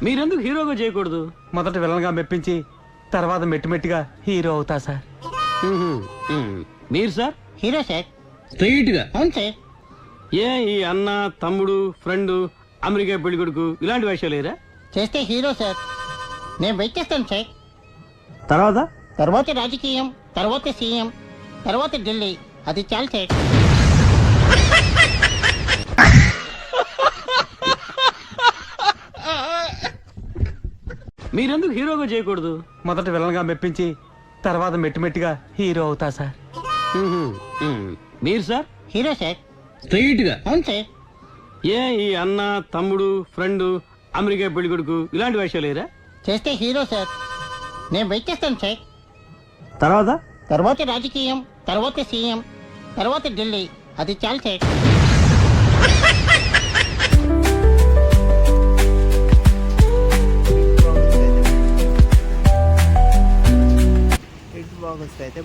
మీరెందుకు హీరోగా చేయకూడదు? మొదట విలన్గా మెప్పించి తర్వాత మెట్టిమెట్టిగా హీరో అవుతా సార్. మీరు సార్? Hero sir. స్ట్రైట్ గా? అవును సార్. ఏ ఈ అన్న, తమ్ముడు, ఫ్రెండ్, అమెరికా పెళ్లి కొడుకు ఇలాంటి వేషాలు లేరా? చేస్తే హీరో సార్. నేను వెయిట్ చేస్తాను సార్. తర్వాత తర్వాత రాజకీయం, తర్వాత సీఎం, తర్వాత ఢిల్లీ. అది చాలు సార్. మీరెందుకు హీరోగా చేయకూడదు? మొదట విలన్గా మెప్పించి తర్వాత మెట్టిమెట్టిగా హీరో అవుతా సార్. మీరు సార్? Hero sir. స్ట్రైట్ గా? అవును సార్. ఏ ఈ అన్న, తమ్ముడు, ఫ్రెండ్, అమెరికా పెళ్లి కొడుకు ఇలాంటి వేషాలు లేరా? చేస్తే హీరో సార్. నేను వెయిట్ చేస్తాను సార్. తర్వాత తర్వాత రాజకీయం, తర్వాత సీఎం, తర్వాత ఢిల్లీ. అది చాలు సార్. హిట్ బాక్స్ అయితే